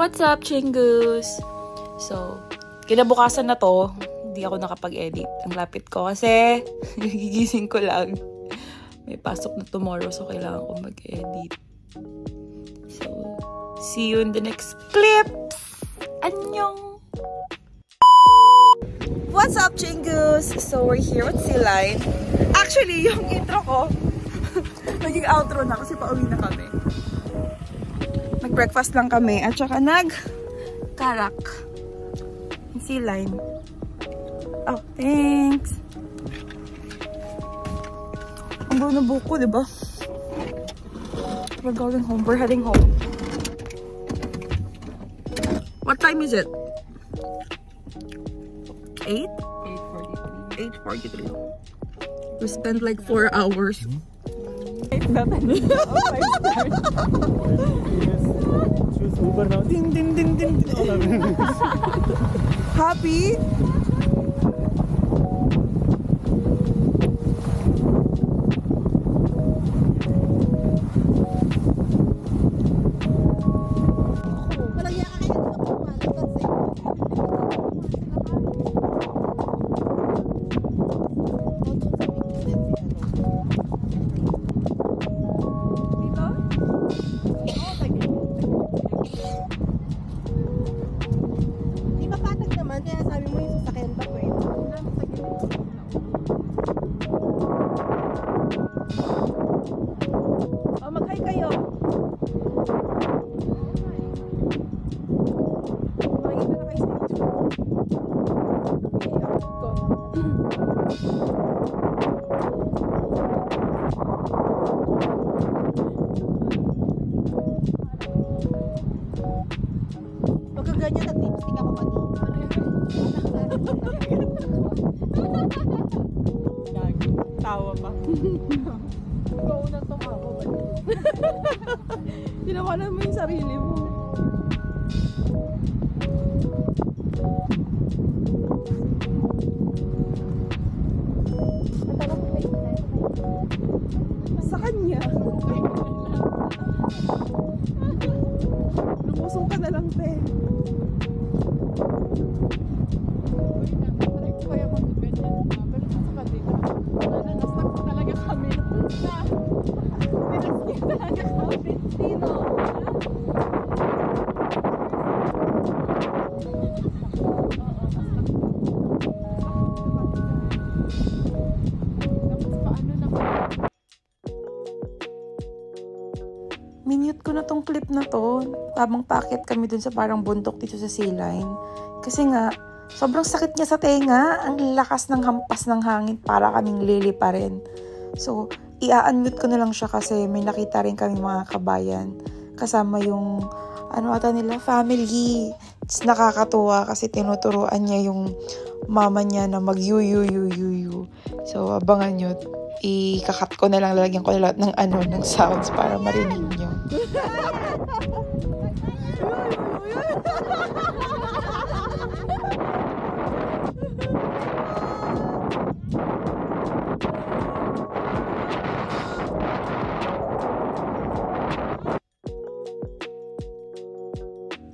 What's up, Chingus? So, kinabukasan na to, hindi ako nakapag-edit. Ang lapit ko kasi gigising ko lang. May pasok na tomorrow, so kailangan ko mag-edit. So, see you in the next clips! Annyeong! What's up, Chingus? So, we're here with Sea-Line. Actually, yung intro ko, naging outro na kasi pauwi na kami. Nag-breakfast lang kami at saka nag-karak. Sea-Line. Oh, thanks. Ang buo na buko, diba? We're going home. We're heading home. What time is it? 8? 8:43. We spent like 4 hours. Choose Uber now. Ding ding ding ding. Happy? Tawa pa. Ikaw na tumawa ba? Tinawanan mo yung sarili mo. Sa kanya. Lumusong ka na lang, te. Minute ko na tong clip na to habang paakyat kami dun sa parang bundok dito sa Sea-Line. Kasi nga, sobrang sakit niya sa tenga. Ang lakas ng hampas ng hangin para kaming lili pa rin. So, i-unmute ko na lang siya kasi may nakita rin kami mga kabayan. Kasama yung, ata nila, family. It's nakakatuwa kasi tinuturuan niya yung mama niya na mag-yu-yu-yu-yu-yu. So, abangan nyo. Ikakat ko na lang, lalagyan ko na lahat ng sounds para marinig nyo.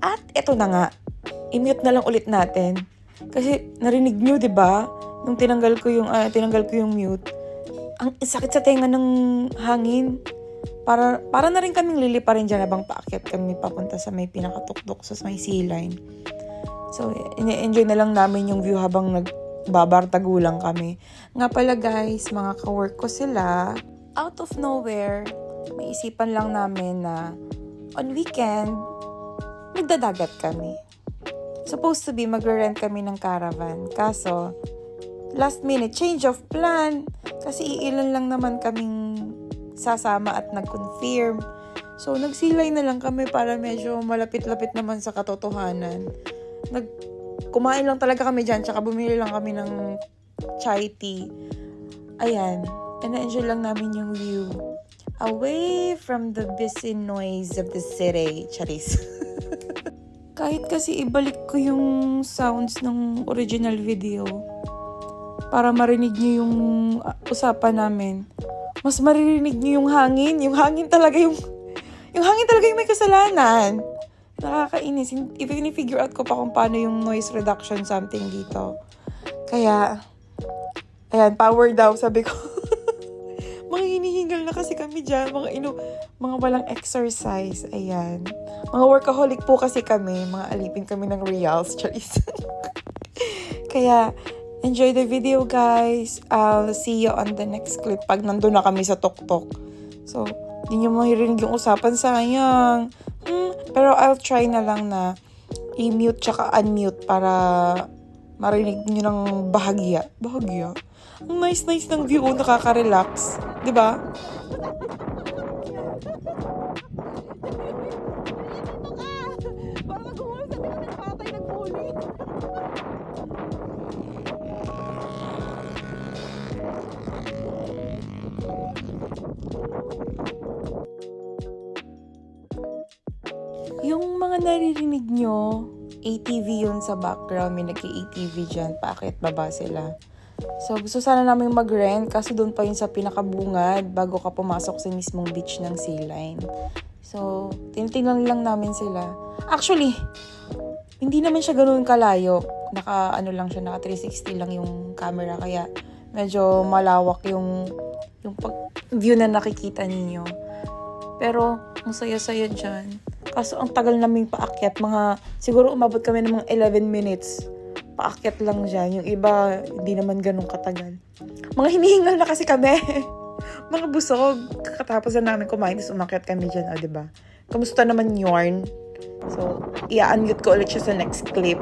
At eto na nga, i-mute na lang ulit natin. Kasi narinig nyo, 'di ba? Nung tinanggal ko yung mute. Ang sakit sa tenga ng hangin. Para na rin kaming lilipa rin dyan habang paakyat kami papunta sa may pinakatuktok sa may Sea-Line. So, enjoy na lang namin yung view habang nagbabartagulang kami. Nga pala guys, mga ka-work ko sila. Out of nowhere, may isipan lang namin na on weekend, magdadagat kami. Supposed to be magre-rent kami ng caravan. Kaso, last minute, change of plan. Kasi iilan lang naman kaming sasama at nag-confirm. So, nag-Sea-Line na lang kami para medyo malapit-lapit naman sa katotohanan. Kumain lang talaga kami dyan, tsaka bumili lang kami ng chai tea. Ayan. And na-enjoy lang namin yung view. Away from the busy noise of the city. Charis. Kahit kasi ibalik ko yung sounds ng original video para marinig niyo yung usapan namin. Mas maririnig niyo yung hangin. Yung hangin talaga yung may kasalanan. Nakakainis. Figure out ko pa kung paano yung noise reduction something dito. Kaya, ayan, power daw, sabi ko. Mga hinihingal na kasi kami dyan. Mga walang exercise. Ayan. Mga workaholic po kasi kami. Mga alipin kami ng reals. Charis. Kaya, enjoy the video, guys. I'll see you on the next clip pag nandun na kami sa tuktok. So, di nyo mahirinig yung usapan, sayang. Pero I'll try na lang na i-mute tsaka unmute para marinig nyo ng bahagya. Bahagya? Ang nice ng view, nakaka-relax. Diba? Parang nag-uulog sa tingin ng patay nag-bully. Yung mga naririnig nyo, ATV yun sa background. May nag-ATV dyan. Paakyat baba sila. So, gusto sana namin mag-rent kasi doon pa yun sa pinakabungad bago ka pumasok sa mismong beach ng Sea Line. So, tinitingnan lang namin sila. Actually, hindi naman siya ganoon kalayo. Naka 360 lang yung camera. Kaya, medyo malawak yung view na nakikita ninyo. Pero, ang saya-saya dyan. Kaso, ang tagal naming paakyat. Siguro umabot kami ng mga 11 minutes. Paakyat lang dyan. Yung iba, hindi naman ganun katagal. Mga hinihingal na kasi kami. Mga busog. Kakatapos na namin kumain, tapos umakyat kami dyan. Diba? Kamusta naman yarn? So, i-unmute ko ulit siya sa next clip.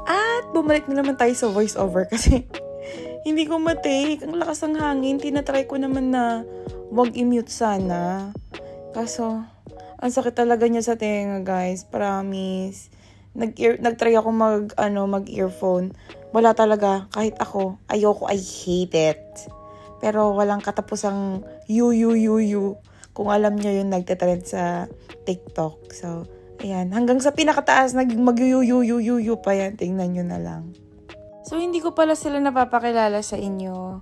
At bumalik na naman tayo sa voiceover kasi hindi ko matake. Ang lakas ng hangin. Tinatry ko naman na wag i-mute sana. Kaso, ang sakit talaga niya sa tenga, guys. Promise. Nag-try ako mag-earphone. Wala talaga. Kahit ako. Ayoko. I hate it. Pero walang katapusang you. Kung alam niyo yun, nagtatrend sa TikTok. So, ayan. Hanggang sa pinakataas, mag-you pa yan. Tingnan nyo na lang. So, hindi ko pala sila napapakilala sa inyo.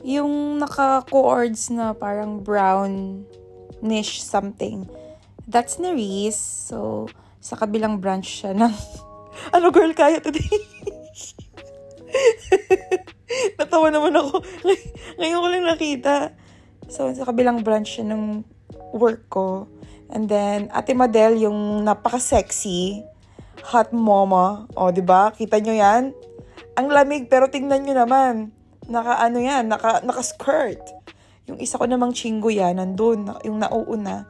Yung naka-chords na parang brownish something. That's Nerys. So, sa kabilang branch siya ng... Ano girl, kaya today? Natawa naman ako. Ngayon ko lang nakita. So, sa kabilang branch siya ng work ko. And then, Ate Madel, yung napaka-sexy, hot mama. O, diba? Kita nyo yan? Ang lamig, pero tingnan nyo naman. Naka-skirt. Yung isa ko namang chinggo yan, nandun, yung nauuna.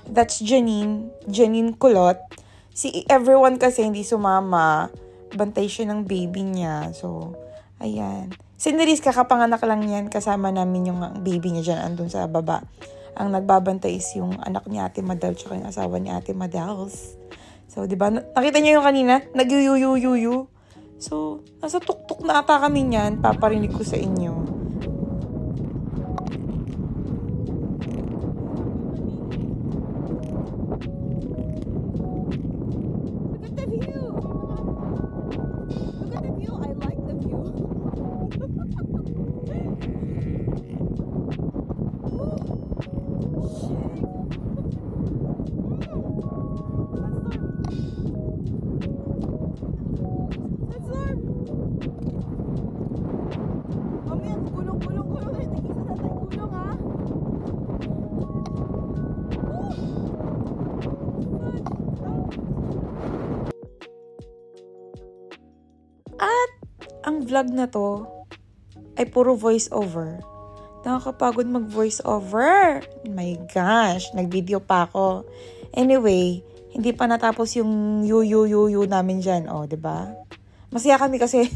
That's Janine Kulot. Everyone kasi hindi sumama. Bantay siya ng baby niya. So, ayan. Si Nerys, kakapanganak lang yan. Kasama namin yung baby niya dyan, andun sa baba. Ang nagbabantay is yung anak ni Ate Madel tsaka yung asawa ni Ate Madels. So, di ba? Nakita niyo yung kanina? Nag-yu. So, nasa tuktok na ata kami niyan. Paparinig ko sa inyo. Look at the view. Look at the view. I like the view. At ang vlog na to ay puro voice over. Nakakapagod mag voice over. My gosh, nag-video pa ako. Anyway, hindi pa natapos yung yu namin dyan. O, diba? Masaya kami kasi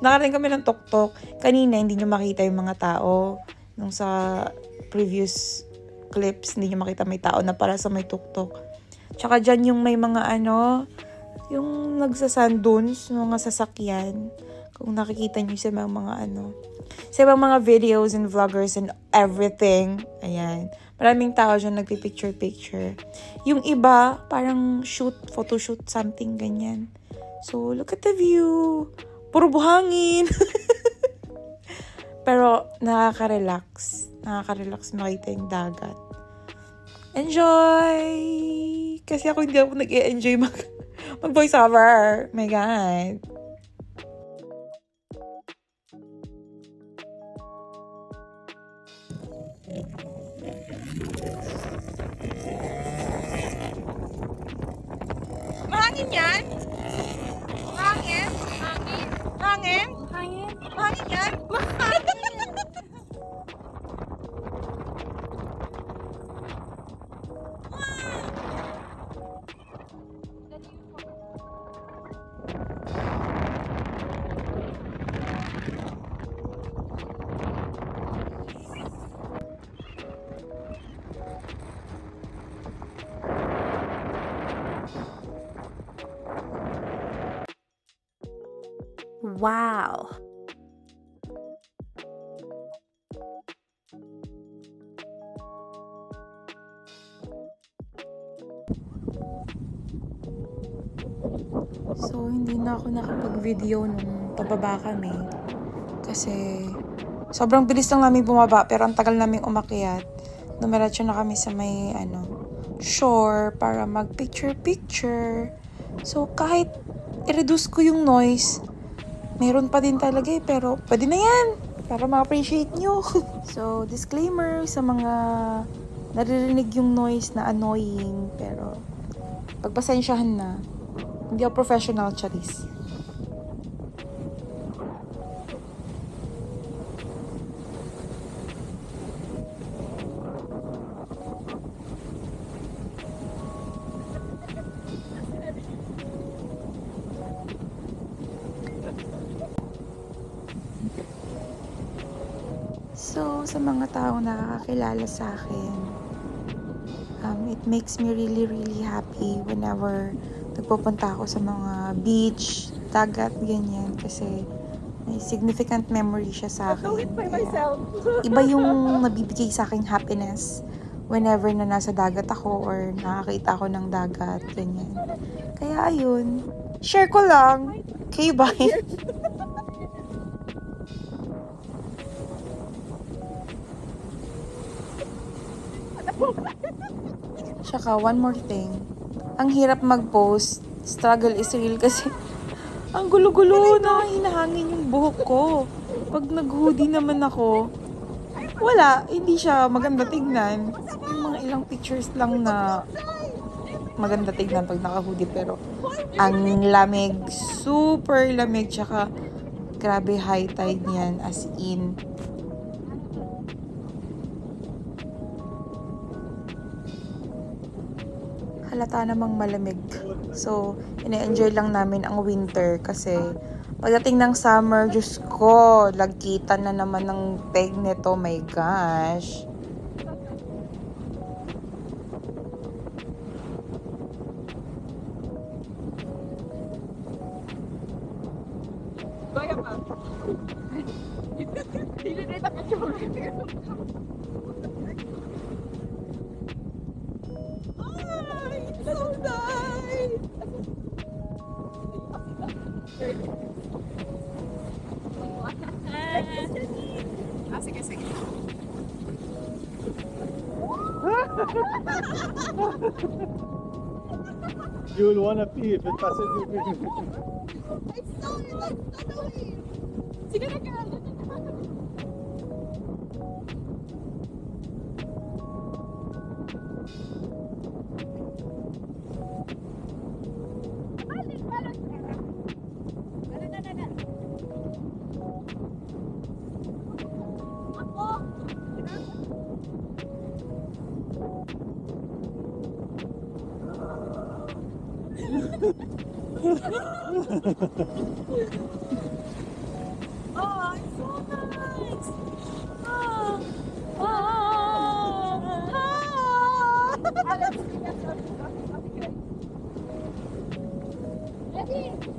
nakarating kami ng tuktok. Kanina, hindi nyo makita yung mga tao. Nung sa previous clips, hindi nyo makita may tao na para sa may tuktok. Tsaka dyan yung may mga yung nagsasandunes, mga sasakyan. Kung nakikita nyo sa mga ano, sa ibang mga videos and vloggers and everything. Ayan. Maraming tao dyan nagpipicture-picture. Yung iba, parang photoshoot, something ganyan. So, look at the view. Puro buhangin. Pero, nakaka-relax. Nakaka-relax makita yung dagat. Enjoy! Kasi ako hindi ako nag-e-enjoy mag-voice over. My God. Mahangin yan? Hangin? Hangin? Hangin? Hangin? Hangin yan? Wow. So, hindi na ako nakapag-video nung pababa kami. Kasi, sobrang bilis lang namin bumaba, pero ang tagal namin umakyat. Dumiretso na kami sa may, shore para mag-picture-picture. So, kahit i-reduce ko yung noise, meron pa din talaga pero pwede na yan para ma-appreciate nyo. So, disclaimer sa mga naririnig yung noise na annoying, pero pagpasensyahan na. Hindi ako professional, charis. So, sa mga taong nakakakilala sa akin, it makes me really, really happy whenever nagpupunta ako sa mga beach, dagat, ganyan. Kasi may significant memory siya sa akin. Kaya, iba yung nabibigay sa aking happiness whenever na nasa dagat ako or nakakita ako ng dagat, ganyan. Kaya ayun, share ko lang. Okay, bye. Tsaka, one more thing. Ang hirap mag-post. Struggle is real kasi ang gulo-gulo na hinahangin yung buhok ko. Pag nag-hoodie naman ako, wala. Hindi siya maganda tignan. Yung mga ilang pictures lang na maganda tignan pag naka-hoodie. Pero, ang lamig. Super lamig. Tsaka, grabe high tide niyan. As in, halata namang malamig. So, ina-enjoy lang namin ang winter kasi pagdating ng summer, Diyos ko, lagkitan na naman ng peg nito. My gosh. So nice! Sige, sige. You'll wanna pee if it passes you. I saw it, that's annoying. Sige na, girl. Oh, it's so nice. Oh. Oh. Oh.